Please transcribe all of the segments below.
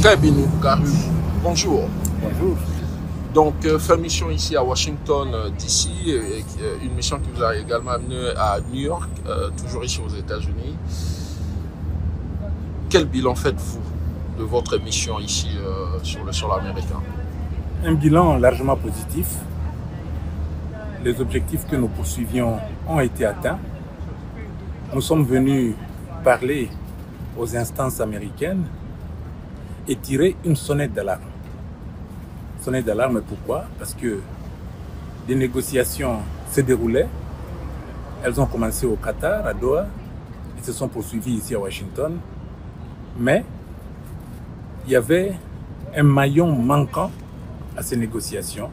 Très bien, bonjour. Bonjour. Donc, fait mission ici à Washington, D.C., une mission qui vous a également amené à New York, toujours ici aux États-Unis. Quel bilan faites-vous de votre mission ici sur le sol américain? Un bilan largement positif. Les objectifs que nous poursuivions ont été atteints. Nous sommes venus parler aux instances américaines et tirer une sonnette d'alarme. Sonnette d'alarme, pourquoi? Parce que des négociations se déroulaient. Elles ont commencé au Qatar, à Doha, et se sont poursuivies ici à Washington. Mais il y avait un maillon manquant à ces négociations,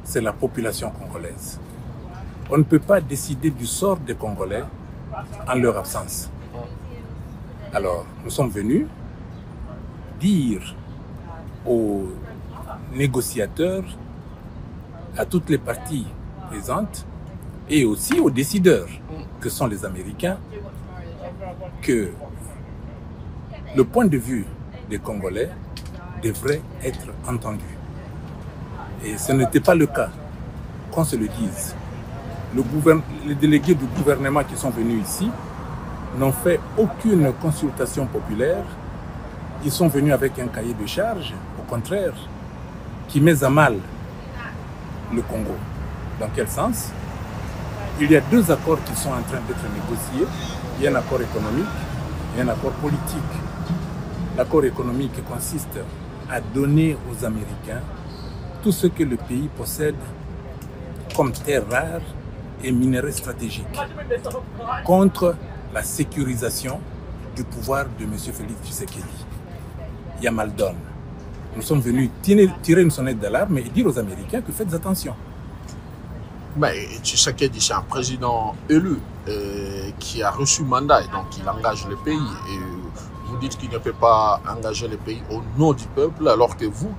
c'est la population congolaise. On ne peut pas décider du sort des Congolais en leur absence. Alors, nous sommes venus dire aux négociateurs, à toutes les parties présentes et aussi aux décideurs que sont les Américains que le point de vue des Congolais devrait être entendu. Et ce n'était pas le cas, qu'on se le dise. Les délégués du gouvernement qui sont venus ici n'ont fait aucune consultation populaire. Ils sont venus avec un cahier de charges, au contraire, qui met à mal le Congo. Dans quel sens? Il y a deux accords qui sont en train d'être négociés. Il y a un accord économique et un accord politique. L'accord économique consiste à donner aux Américains tout ce que le pays possède comme terres rares et minerais stratégiques contre la sécurisation du pouvoir de M. Félix Tshisekedi. Il y a mal donne. Nous sommes venus tirer une sonnette d'alarme et dire aux Américains que faites attention. Mais Tshisekedi, c'est un président élu qui a reçu mandat et donc il engage le pays. Et vous dites qu'il ne peut pas engager le pays au nom du peuple, alors que vous,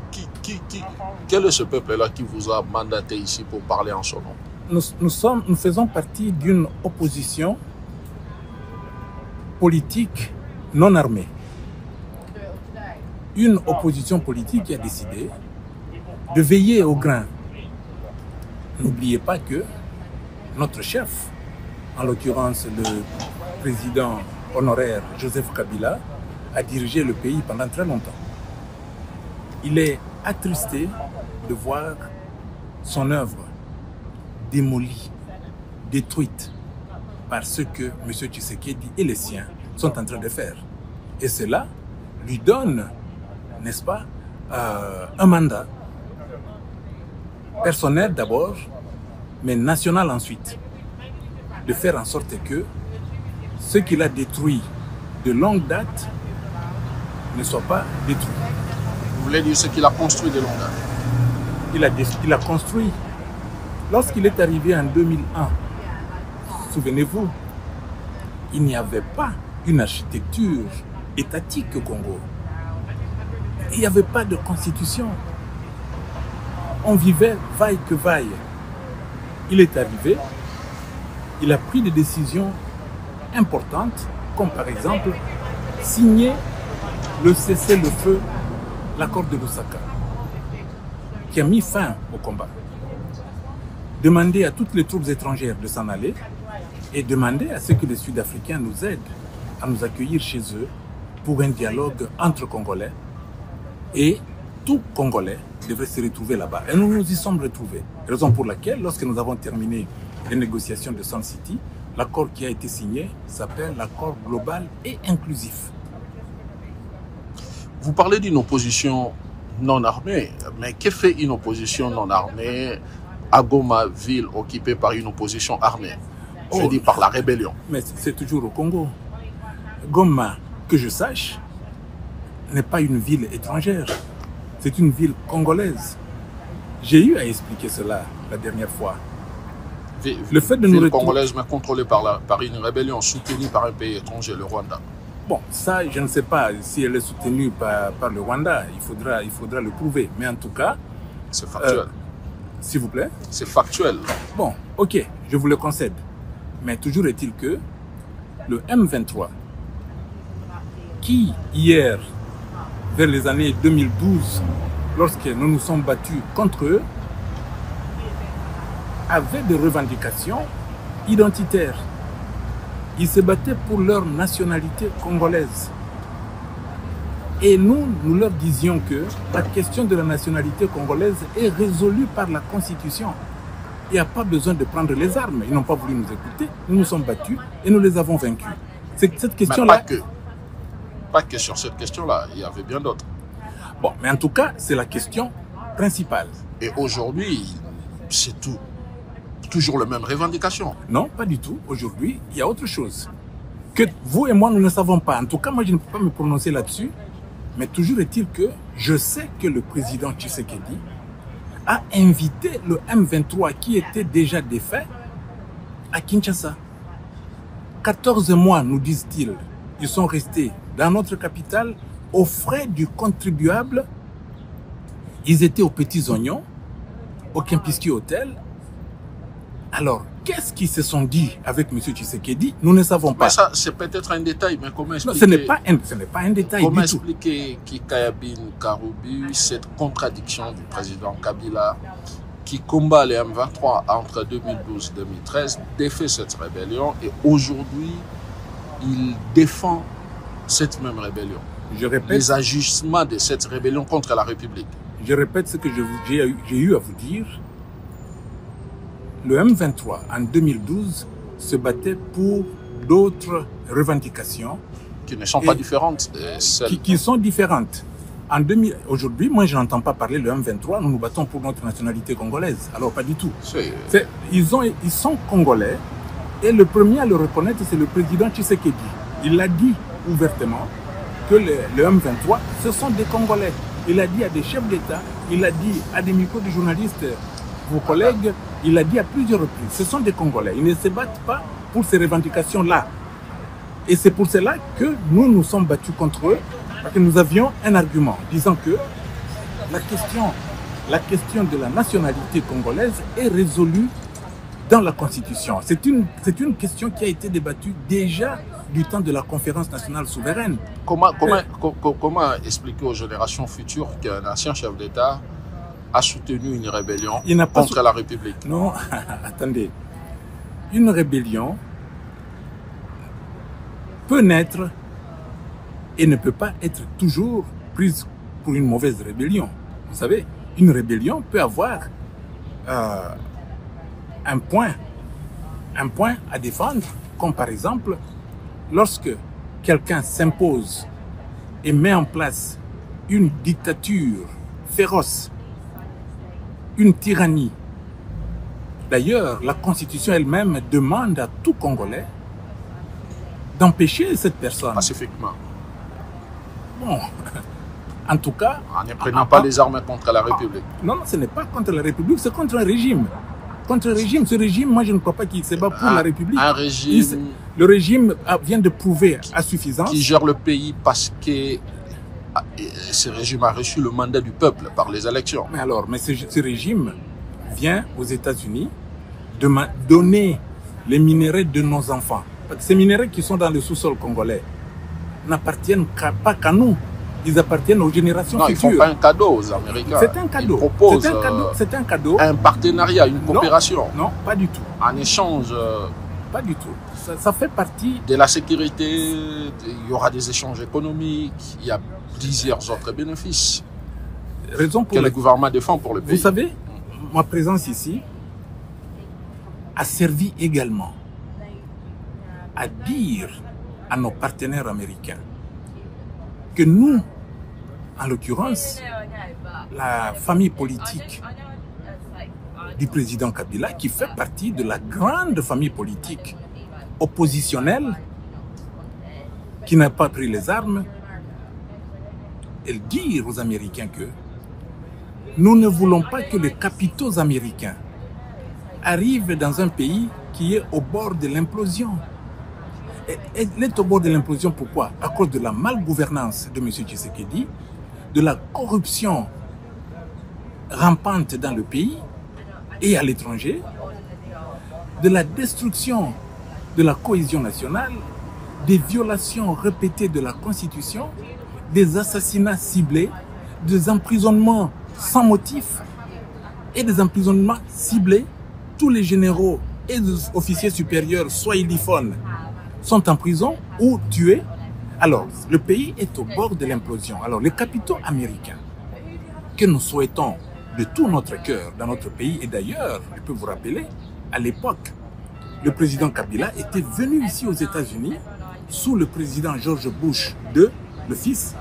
quel est ce peuple-là qui vous a mandaté ici pour parler en son nom? Nous faisons partie d'une opposition politique non armée. Une opposition politique qui a décidé de veiller au grain. N'oubliez pas que notre chef, en l'occurrence le président honoraire Joseph Kabila, a dirigé le pays pendant très longtemps. Il est attristé de voir son œuvre démolie, détruite par ce que M. Tshisekedi et les siens sont en train de faire. Et cela lui donne, n'est-ce pas, un mandat personnel d'abord, mais national ensuite, de faire en sorte que ce qu'il a détruit de longue date ne soit pas détruit. Vous voulez dire ce qu'il a construit de longue date? Il a construit. Lorsqu'il est arrivé en 2001, souvenez-vous, il n'y avait pas une architecture étatique au Congo. Il n'y avait pas de constitution. On vivait vaille que vaille. Il est arrivé, il a pris des décisions importantes, comme par exemple signer le cessez-le-feu, l'accord de Lusaka, qui a mis fin au combat. Demander à toutes les troupes étrangères de s'en aller et demander à ce que les Sud-Africains nous aident à nous accueillir chez eux pour un dialogue entre Congolais. Et tout Congolais devrait se retrouver là-bas. Et nous nous y sommes retrouvés. Raison pour laquelle, lorsque nous avons terminé les négociations de Sun City, l'accord qui a été signé s'appelle l'accord global et inclusif. Vous parlez d'une opposition non armée, mais que fait une opposition non armée à Goma, ville occupée par une opposition armée? Je veux dire par la rébellion. Mais c'est toujours au Congo. Goma, que je sache, n'est pas une ville étrangère. C'est une ville congolaise. J'ai eu à expliquer cela la dernière fois. Le fait de nous ville congolaise, mais contrôlée par une rébellion soutenue par un pays étranger, le Rwanda. Bon, ça, je ne sais pas si elle est soutenue par le Rwanda. Il faudra le prouver. Mais en tout cas... C'est factuel. S'il vous plaît? C'est factuel. Bon, ok, je vous le concède. Mais toujours est-il que le M23, qui hier vers les années 2012, lorsque nous nous sommes battus contre eux, avaient des revendications identitaires. Ils se battaient pour leur nationalité congolaise. Et nous leur disions que la question de la nationalité congolaise est résolue par la Constitution. Il n'y a pas besoin de prendre les armes. Ils n'ont pas voulu nous écouter. Nous nous sommes battus et nous les avons vaincus. Cette question-là... Pas que sur cette question-là, il y avait bien d'autres. Bon, mais en tout cas, c'est la question principale. Et aujourd'hui, c'est toujours la même revendication. Non, pas du tout. Aujourd'hui, il y a autre chose. Que vous et moi, nous ne savons pas. En tout cas, moi, je ne peux pas me prononcer là-dessus. Mais toujours est-il que je sais que le président Tshisekedi a invité le M23 qui était déjà défait à Kinshasa. 14 mois, nous disent-ils, ils sont restés dans notre capitale aux frais du contribuable. Ils étaient aux Petits Oignons, au Kempinski Hotel. Alors, qu'est-ce qu'ils se sont dit avec M. Tshisekedi? Nous ne savons pas. Mais ça, c'est peut-être un détail, mais comment expliquer... Non, ce n'est pas un détail comment du tout. Expliquer Kikayabin Karoubi cette contradiction du président Kabila qui combat les M23 entre 2012 et 2013, défait cette rébellion et aujourd'hui, il défend cette même rébellion. Je répète, les agissements de cette rébellion contre la République. Je répète ce que j'ai eu à vous dire. Le M23, en 2012, se battait pour d'autres revendications. Qui ne sont pas différentes. Qui sont différentes. Aujourd'hui, moi, je n'entends pas parler le M23, nous nous battons pour notre nationalité congolaise. Alors, pas du tout. Ils sont congolais, et le premier à le reconnaître, c'est le président Tshisekedi. Il l'a dit ouvertement que le M23, ce sont des Congolais. Il l'a dit à des chefs d'État, il l'a dit à des micros de journalistes, vos collègues, il l'a dit à plusieurs reprises. Ce sont des Congolais. Ils ne se battent pas pour ces revendications-là. Et c'est pour cela que nous nous sommes battus contre eux, parce que nous avions un argument disant que la question de la nationalité congolaise est résolue dans la Constitution. C'est une question qui a été débattue déjà du temps de la conférence nationale souveraine. Comment expliquer aux générations futures qu'un ancien chef d'État a soutenu une rébellion contre la République? Non, attendez. Une rébellion peut naître et ne peut pas être toujours prise pour une mauvaise rébellion. Vous savez, une rébellion peut avoir un point à défendre, comme par exemple, lorsque quelqu'un s'impose et met en place une dictature féroce, une tyrannie. D'ailleurs, la Constitution elle-même demande à tout Congolais d'empêcher cette personne. Pacifiquement. Bon, en tout cas... En ne prenant pas les armes contre la République. Non, ce n'est pas contre la République, c'est contre un régime. Contre un régime. Ce régime, moi je ne crois pas qu'il se bat pour la République. Un régime... Le régime vient de prouver à suffisance... Qui gère le pays parce que ce régime a reçu le mandat du peuple par les élections. Mais alors, ce régime vient aux États-Unis donner les minéraux de nos enfants. Parce que ces minéraux qui sont dans le sous-sol congolais n'appartiennent pas qu'à nous. Ils appartiennent aux générations futures. Ils ne font pas un cadeau aux Américains. C'est un cadeau. Ils proposent c'est un cadeau. Un partenariat, une coopération. Non, pas du tout. En échange... Pas du tout. Ça fait partie... De la sécurité, il y aura des échanges économiques, il y a plusieurs autres bénéfices que le gouvernement défend pour le pays. Vous savez, ma présence ici a servi également à dire à nos partenaires américains que nous, en l'occurrence, la famille politique du président Kabila, qui fait partie de la grande famille politique oppositionnelle, qui n'a pas pris les armes, et dire aux Américains que nous ne voulons pas que les capitaux américains arrivent dans un pays qui est au bord de l'implosion. Et il est au bord de l'implosion, pourquoi? À cause de la malgouvernance de M. Tshisekedi, de la corruption rampante dans le pays et à l'étranger, de la destruction de la cohésion nationale, des violations répétées de la Constitution des assassinats ciblés, des emprisonnements sans motif et des emprisonnements ciblés. Tous les généraux et les officiers supérieurs swahiliphones sont en prison ou tués. Alors, le pays est au bord de l'implosion. Alors, les capitaux américains que nous souhaitons de tout notre cœur dans notre pays et d'ailleurs, je peux vous rappeler, à l'époque, le président Kabila était venu ici aux États-Unis sous le président George Bush II, le fils.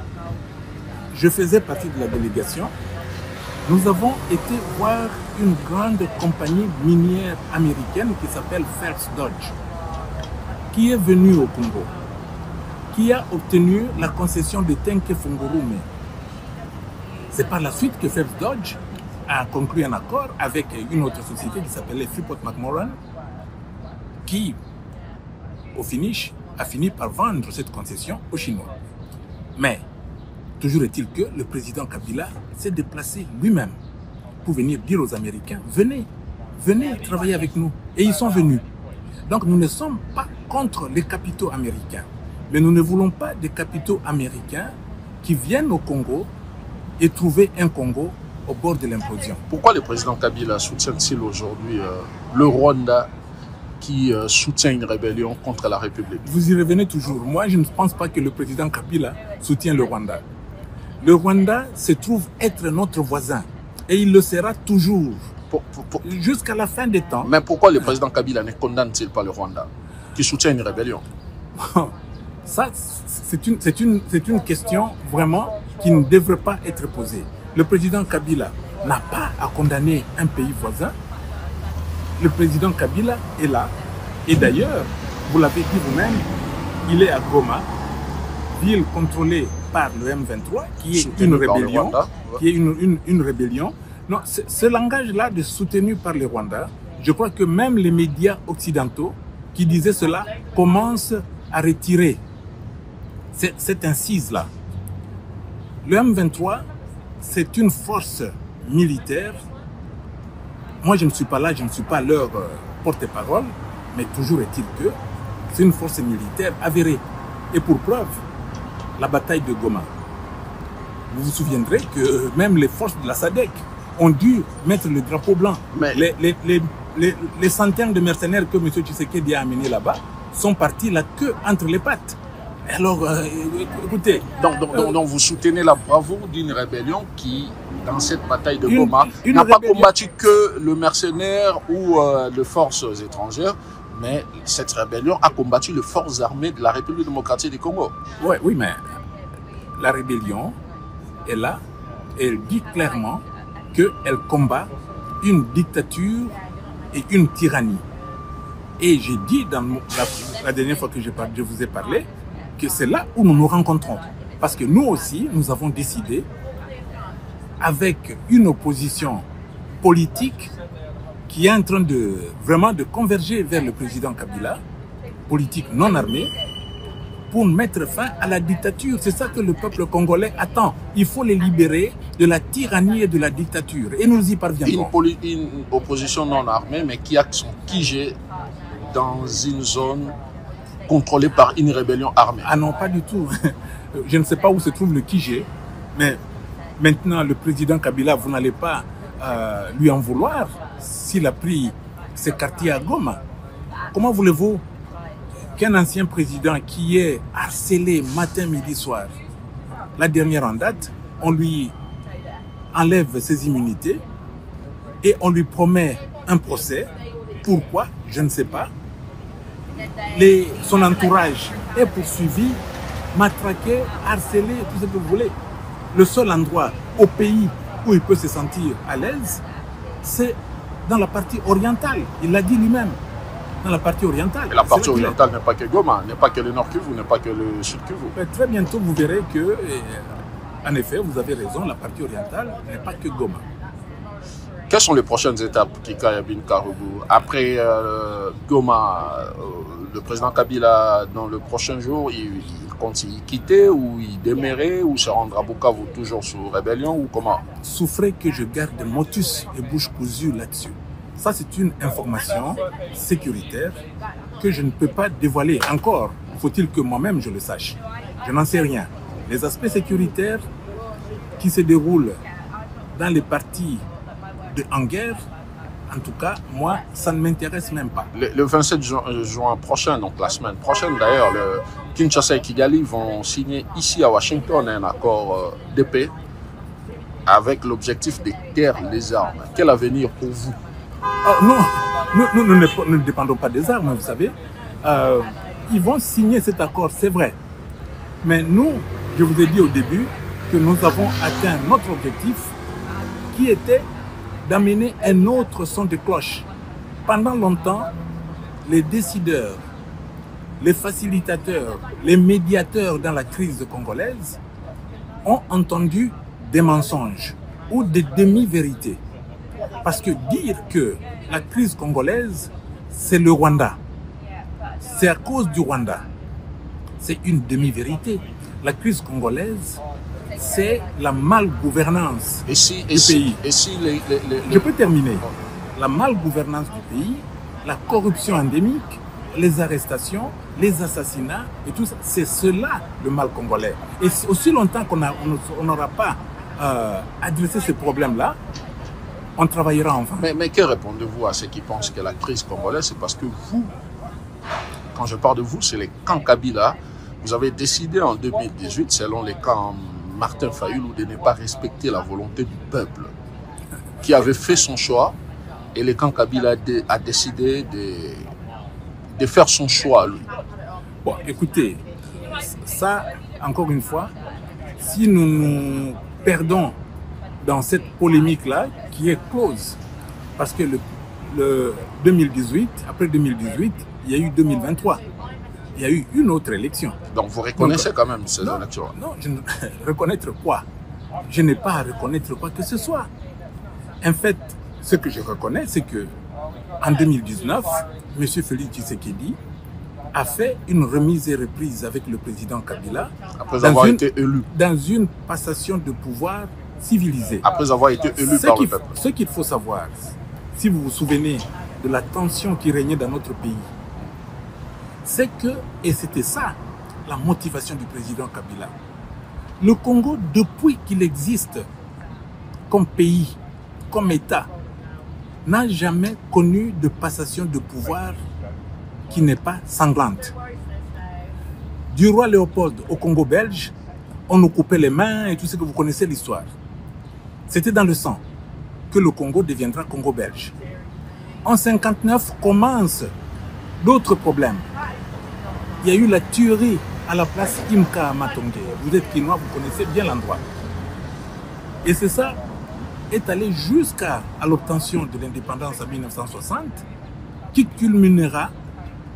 Je faisais partie de la délégation. Nous avons été voir une grande compagnie minière américaine qui s'appelle Phelps Dodge, qui est venue au Congo, qui a obtenu la concession de Tenke Fungurume. C'est par la suite que Phelps Dodge a conclu un accord avec une autre société qui s'appelait Freeport-McMoRan, qui, au finish, a fini par vendre cette concession aux Chinois. Mais, toujours est-il que le président Kabila s'est déplacé lui-même pour venir dire aux Américains, venez travailler avec nous. Et ils sont venus. Donc nous ne sommes pas contre les capitaux américains. Mais nous ne voulons pas des capitaux américains qui viennent au Congo et trouver un Congo au bord de l'implosion. Pourquoi le président Kabila soutient-il aujourd'hui le Rwanda qui soutient une rébellion contre la République? Vous y revenez toujours. Moi, je ne pense pas que le président Kabila soutient le Rwanda. Le Rwanda se trouve être notre voisin et il le sera toujours jusqu'à la fin des temps. Mais pourquoi le président Kabila ne condamne-t-il pas le Rwanda qui soutient une rébellion? Ça, c'est une question vraiment qui ne devrait pas être posée. Le président Kabila n'a pas à condamner un pays voisin. Le président Kabila est là. Et d'ailleurs, vous l'avez dit vous-même, il est à Goma, ville contrôlée par le M23, qui est une rébellion. Qui est une rébellion. Non, ce langage-là de soutenu par le Rwanda, je crois que même les médias occidentaux qui disaient cela commencent à retirer cette incise-là. Le M23, c'est une force militaire. Moi, je ne suis pas là, je ne suis pas leur porte-parole, mais toujours est-il que c'est une force militaire avérée. Et pour preuve, la bataille de Goma. Vous vous souviendrez que même les forces de la SADC ont dû mettre le drapeau blanc. Mais les centaines de mercenaires que M. Tshisekedi a amenés là-bas sont partis la queue entre les pattes. Alors, écoutez... Donc vous soutenez la bravoure d'une rébellion qui, dans cette bataille de Goma, n'a pas combattu que le mercenaire ou les forces étrangères, mais cette rébellion a combattu les forces armées de la République démocratique du Congo. Oui, mais la rébellion est là, elle dit clairement qu'elle combat une dictature et une tyrannie. Et j'ai dit dans la dernière fois que je vous ai parlé, que c'est là où nous nous rencontrons. Parce que nous aussi, nous avons décidé, avec une opposition politique qui est en train vraiment de converger vers le président Kabila, politique non armée, pour mettre fin à la dictature. C'est ça que le peuple congolais attend. Il faut les libérer de la tyrannie et de la dictature. Et nous y parviendrons. Une opposition non armée, mais qui a son QG dans une zone contrôlée par une rébellion armée. Ah non, pas du tout. Je ne sais pas où se trouve le QG, mais maintenant, le président Kabila, vous n'allez pas lui en vouloir s'il a pris ses quartiers à Goma. Comment voulez-vous qu'un ancien président qui est harcelé matin, midi, soir, la dernière en date, on lui enlève ses immunités et on lui promet un procès? Pourquoi? Je ne sais pas. Son entourage est poursuivi, matraqué, harcelé, tout ce que vous voulez. Le seul endroit au pays où il peut se sentir à l'aise, c'est dans la partie orientale. Il l'a dit lui-même. Dans la partie orientale. Et la partie orientale n'est pas que Goma, n'est pas que le Nord Kivu, n'est pas que le Sud Kivu. Mais très bientôt, vous verrez que, en effet, vous avez raison, la partie orientale n'est pas que Goma. Quelles sont les prochaines étapes, Kika Yabin Karougou? Après Goma, le président Kabila, dans le prochain jour, il compte y quitter ou y demeurer ou se rendre à Bukavu toujours sous rébellion ou comment? Souffrez que je garde motus et bouche cousue là-dessus. Ça, c'est une information sécuritaire que je ne peux pas dévoiler encore. Faut-il que moi-même je le sache? Je n'en sais rien. Les aspects sécuritaires qui se déroulent dans les parties en guerre, en tout cas, moi, ça ne m'intéresse même pas. Le 27 juin prochain, donc la semaine prochaine d'ailleurs, Kinshasa et Kigali vont signer ici à Washington un accord de paix avec l'objectif de taire les armes. Quel avenir pour vous? Non, nous ne dépendons pas des armes, vous savez. Ils vont signer cet accord, c'est vrai. Mais nous, je vous ai dit au début que nous avons atteint notre objectif qui était d'amener un autre son de cloche. Pendant longtemps, les décideurs, les facilitateurs, les médiateurs dans la crise congolaise ont entendu des mensonges ou des demi-vérités. Parce que dire que la crise congolaise, c'est le Rwanda, c'est à cause du Rwanda, c'est une demi-vérité. La crise congolaise, c'est la malgouvernance du pays. Je peux terminer. La malgouvernance du pays, la corruption endémique, les arrestations, les assassinats et tout ça, c'est cela le mal congolais. Et aussi longtemps qu'on n'aura pas adressé ce problème-là, on travaillera en vain. Mais que répondez-vous à ceux qui pensent que la crise congolaise, c'est parce que vous, quand je parle de vous, c'est les camps Kabila, vous avez décidé en 2018, selon les camps Martin Fayulu, de ne pas respecter la volonté du peuple qui avait fait son choix, et le camp Kabila a décidé de faire son choix, lui. Bon, écoutez, ça, encore une fois, si nous nous perdons dans cette polémique-là, qui est close, parce que le 2018, après 2018, il y a eu 2023. Il y a eu une autre élection. Donc vous reconnaissez quand même ces élections? Non, reconnaître quoi? Je n'ai pas à reconnaître quoi que ce soit. En fait, ce que je reconnais, c'est que en 2019, M. Félix Tshisekedi a fait une remise et reprise avec le président Kabila. Après avoir été élu. Dans une passation de pouvoir civilisée. Après avoir été élu par le peuple. Ce qu'il faut savoir, si vous vous souvenez de la tension qui régnait dans notre pays, c'est que, et c'était ça, la motivation du président Kabila, le Congo, depuis qu'il existe comme pays, comme État, n'a jamais connu de passation de pouvoir qui n'est pas sanglante. Du roi Léopold au Congo belge, on nous coupait les mains et tout ce que vous connaissez l'histoire. C'était dans le sang que le Congo deviendra Congo belge. En 1959 commencent d'autres problèmes. Il y a eu la tuerie à la place Imka à Matongé. Vous êtes Quinois, vous connaissez bien l'endroit. Et c'est ça est allé jusqu'à l'obtention de l'indépendance en 1960, qui culminera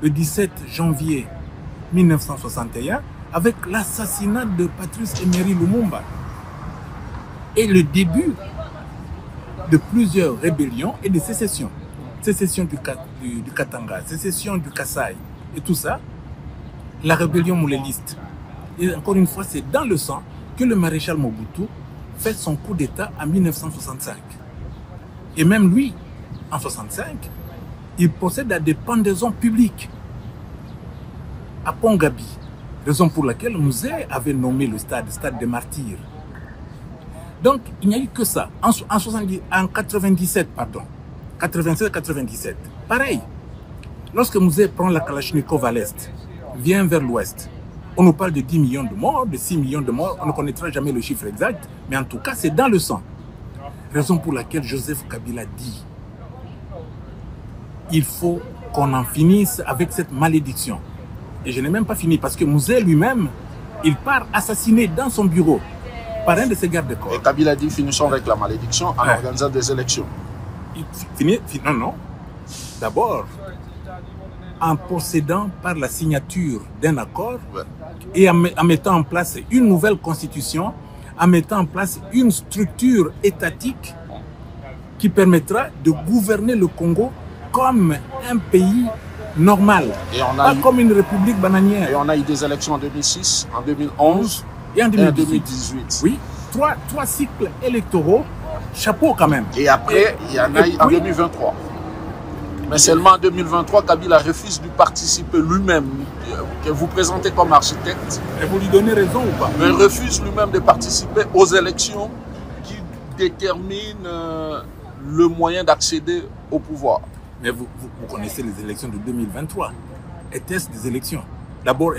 le 17 janvier 1961 avec l'assassinat de Patrice Emery Lumumba et le début de plusieurs rébellions et de sécessions. Sécession du Katanga, sécession du Kasaï et tout ça, la rébellion mouléliste. Et encore une fois, c'est dans le sang que le maréchal Mobutu fait son coup d'État en 1965. Et même lui, en 1965, il procède à des pendaisons publiques à Pongabi, raison pour laquelle Mouzé avait nommé le stade des martyrs. Donc, il n'y a eu que ça. En 97, pardon, 87-97, pareil. Lorsque Mouzé prend la Kalachnikov à l'est, vient vers l'ouest, on nous parle de 10 millions de morts, de 6 millions de morts, on ne connaîtra jamais le chiffre exact, mais en tout cas, c'est dans le sang. Raison pour laquelle Joseph Kabila dit il faut qu'on en finisse avec cette malédiction. Et je n'ai même pas fini, parce que Mouzé lui-même, il part assassiné dans son bureau par un de ses gardes-corps. Et Kabila dit finissons avec la malédiction en organisant des élections. Non. D'abord, en procédant par la signature d'un accord et en mettant en place une nouvelle constitution, en mettant en place une structure étatique qui permettra de gouverner le Congo comme un pays normal, pas comme une république bananière. Et on a eu des élections en 2006, en 2011 et en 2018. Oui, trois cycles électoraux, chapeau quand même. Et après, il y en a eu en 2023. Mais seulement en 2023, Kabila refuse de participer lui-même, que vous présentez comme architecte. Et vous lui donnez raison ou pas? Mais il refuse lui-même de participer aux élections qui déterminent le moyen d'accéder au pouvoir. Mais vous connaissez les élections de 2023. Étaient-ce des élections? D'abord,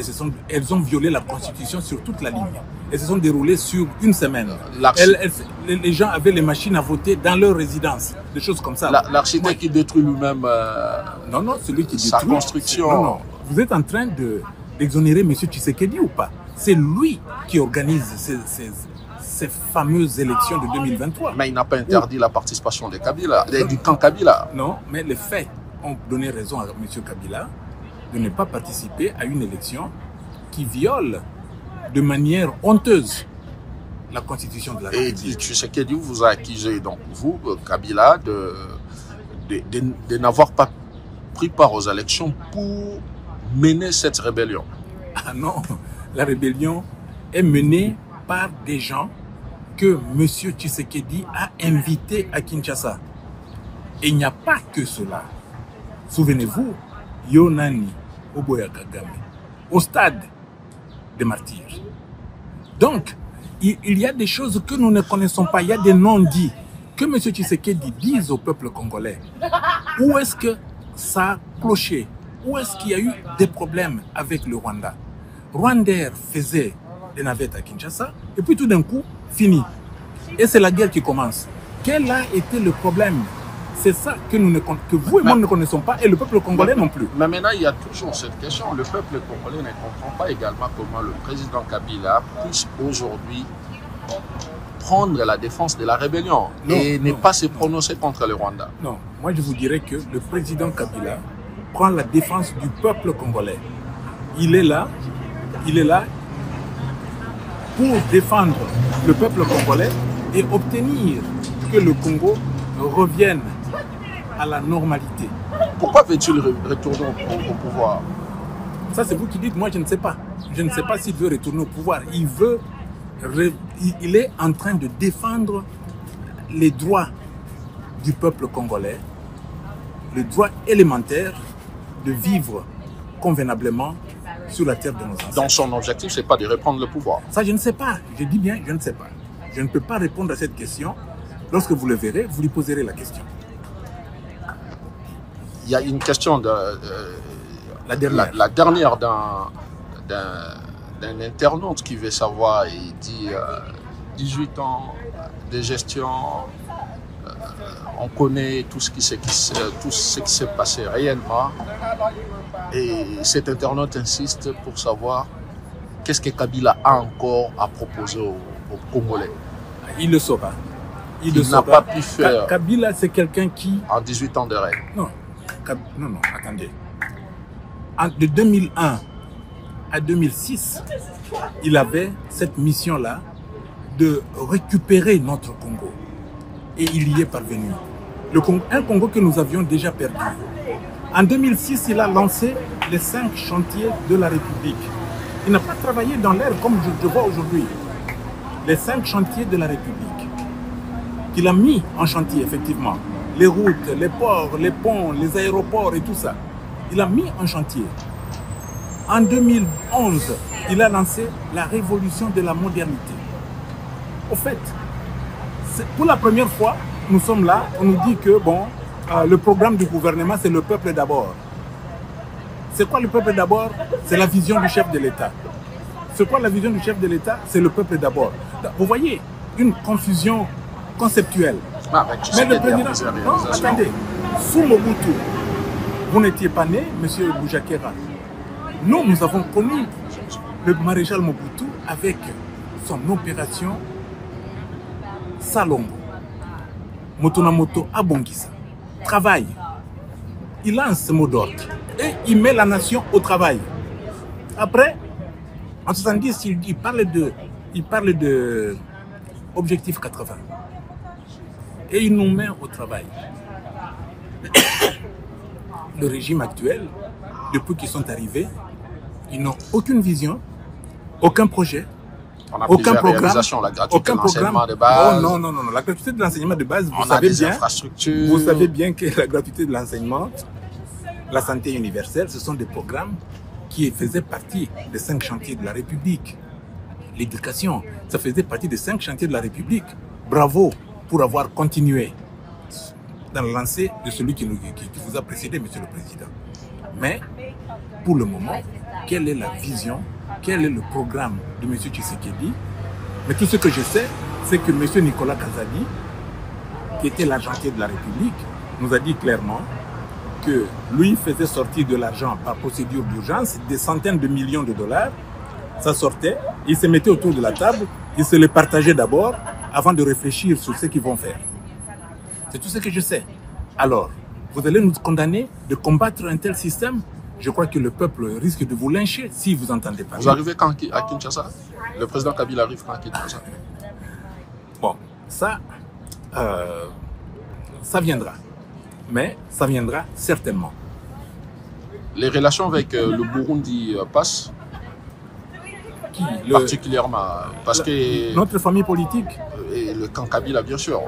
elles ont violé la Constitution sur toute la ligne. Elles se sont déroulées sur une semaine. Les gens avaient les machines à voter dans leur résidence, des choses comme ça. L'architecte qui détruit lui-même non, celui qui sa détruit, construction. Non. Vous êtes en train d'exonérer M. Tshisekedi ou pas? C'est lui qui organise ces fameuses élections de 2023. Mais il n'a pas interdit la participation de Kabila, du camp Kabila. Non, mais les faits ont donné raison à M. Kabila de ne pas participer à une élection qui viole de manière honteuse la Constitution de la République. Et Tshisekedi vous a accusé, donc vous, Kabila, de n'avoir pas pris part aux élections pour mener cette rébellion. Ah non, la rébellion est menée par des gens que M. Tshisekedi a invités à Kinshasa. Et il n'y a pas que cela. Souvenez-vous, Yonani Oboya Kagame, au stade des martyrs. Donc, il y a des choses que nous ne connaissons pas. Il y a des non-dits que M. Tshisekedi dise au peuple congolais. Où est-ce que ça a cloché? Où est-ce qu'il y a eu des problèmes avec le Rwanda? Rwandair faisait des navettes à Kinshasa et puis tout d'un coup, fini. Et c'est la guerre qui commence. Quel a été le problème? C'est ça que vous et moi ne connaissons pas et le peuple congolais non plus. Mais maintenant, il y a toujours cette question. Le peuple congolais ne comprend pas également comment le président Kabila puisse aujourd'hui prendre la défense de la rébellion et ne pas se prononcer contre le Rwanda. Non, moi je vous dirais que le président Kabila prend la défense du peuple congolais. Il est là pour défendre le peuple congolais et obtenir que le Congo revienne à la normalité. Pourquoi veut-il retourner au pouvoir? Ça, c'est vous qui dites, moi je ne sais pas. Je ne sais pas s'il veut retourner au pouvoir. Il est en train de défendre les droits du peuple congolais, le droit élémentaire de vivre convenablement sur la terre de nos ancêtres. Donc son objectif, ce n'est pas de reprendre le pouvoir. Ça, je ne sais pas. Je dis bien, je ne sais pas. Je ne peux pas répondre à cette question. Lorsque vous le verrez, vous lui poserez la question. Il y a une question la dernière d'un internaute qui veut savoir, il dit 18 ans de gestion, on connaît tout ce qui s'est passé réellement, et cet internaute insiste pour savoir qu'est-ce que Kabila a encore à proposer aux Congolais. Il le saura. Il n'a pas pu faire. Kabila, c'est quelqu'un qui... En 18 ans de règne. Non, attendez. De 2001 à 2006, il avait cette mission-là de récupérer notre Congo. Et il y est parvenu. Un Congo que nous avions déjà perdu. En 2006, il a lancé les 5 chantiers de la République. Il n'a pas travaillé dans l'air comme je vois aujourd'hui. Les 5 chantiers de la République. Qu'il a mis en chantier, effectivement. Les routes, les ports, les ponts, les aéroports et tout ça. Il a mis en chantier. En 2011, il a lancé la révolution de la modernité. Au fait, pour la première fois, nous sommes là, on nous dit que bon, le programme du gouvernement, c'est le peuple d'abord. C'est quoi le peuple d'abord? C'est la vision du chef de l'État. C'est quoi la vision du chef de l'État? C'est le peuple d'abord. Vous voyez, une confusion conceptuelle. Mais le président... Non, attendez. Sous Mobutu, vous n'étiez pas né, M. Boujakera. Nous avons connu le maréchal Mobutu avec son opération Salongo. Motonamoto Abongisa. Travail. Il lance ce mot d'ordre et il met la nation au travail. Après, en 70, il parle de objectif 80. Et il nous met au travail. Le régime actuel, depuis qu'ils sont arrivés, ils n'ont aucune vision, aucun projet, aucun programme, aucun programme de base. Oh, non. La gratuité de l'enseignement de base, Vous savez bien que la gratuité de l'enseignement la santé universelle, ce sont des programmes qui faisaient partie des 5 chantiers de la République. L'éducation, ça faisait partie des 5 chantiers de la République. Bravo pour avoir continué dans le lancer de celui qui vous a précédé, Monsieur le Président. Mais, pour le moment, quelle est la vision, quel est le programme de M. Tshisekedi? Mais tout ce que je sais, c'est que M. Nicolas Kazadi, qui était l'argentier de la République, nous a dit clairement que lui faisait sortir de l'argent par procédure d'urgence, des centaines de millions de dollars. Ça sortait, ils se mettaient autour de la table, ils se les partageaient d'abord avant de réfléchir sur ce qu'ils vont faire. C'est tout ce que je sais. Alors, vous allez nous condamner de combattre un tel système? Je crois que le peuple risque de vous lyncher si vous entendez pas. Vous arrivez quand à Kinshasa? Le président Kabila arrive quand à Kinshasa? Bon, ça viendra. Mais ça viendra certainement. Les relations avec le Burundi passent? Particulièrement parce que notre famille politique et le camp Kabila, bien sûr,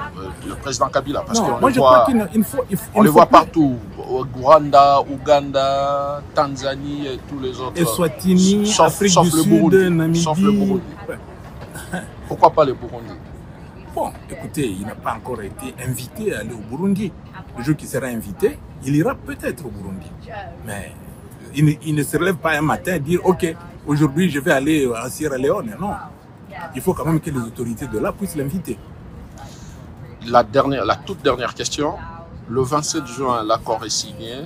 le président Kabila, parce qu'on le voit partout, au Rwanda, Ouganda, Tanzanie et tous les autres. Eswatini, Afrique du Sud, Namibie. Sauf le Burundi. Pourquoi pas le Burundi? Bon, écoutez, il n'a pas encore été invité à aller au Burundi. Le jour qu'il sera invité, il ira peut-être au Burundi. Mais il ne se relève pas un matin et dire « Ok, aujourd'hui je vais aller à Sierra Leone ». Non, il faut quand même que les autorités de là puissent l'inviter. La toute dernière question. Le 27 juin, l'accord est signé.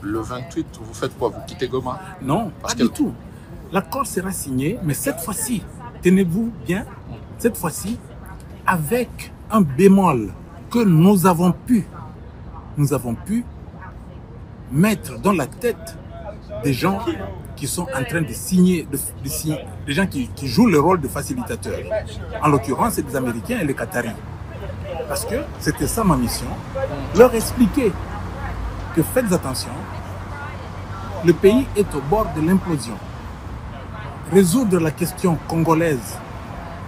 Le 28, vous faites quoi? Vous quittez Goma? Non, pas du tout. L'accord sera signé, mais cette fois-ci, tenez-vous bien, cette fois-ci, avec un bémol que nous avons pu mettre dans la tête des gens qui sont en train de signer, des gens qui jouent le rôle de facilitateurs. En l'occurrence, c'est les Américains et les Qataris. Parce que c'était ça ma mission, leur expliquer que faites attention, le pays est au bord de l'implosion. Résoudre la question congolaise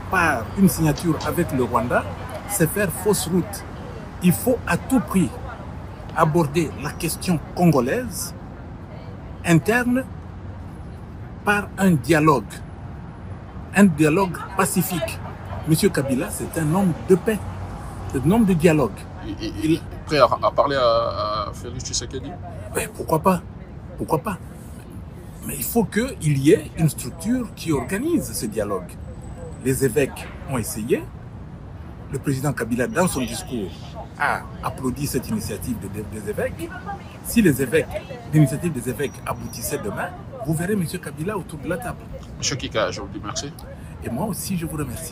par une signature avec le Rwanda, c'est faire fausse route. Il faut à tout prix aborder la question congolaise interne par un dialogue pacifique. Monsieur Kabila, c'est un homme de paix, c'est un homme de dialogue. Il est prêt à parler à Félix Tshisekedi? Ben, pourquoi pas? Pourquoi pas? Mais il faut qu'il y ait une structure qui organise ce dialogue. Les évêques ont essayé. Le président Kabila, dans son discours, a applaudi cette initiative des évêques. Si l'initiative des évêques aboutissait demain, vous verrez M. Kabila autour de la table. Monsieur Kika, je vous dis merci. Et moi aussi, je vous remercie.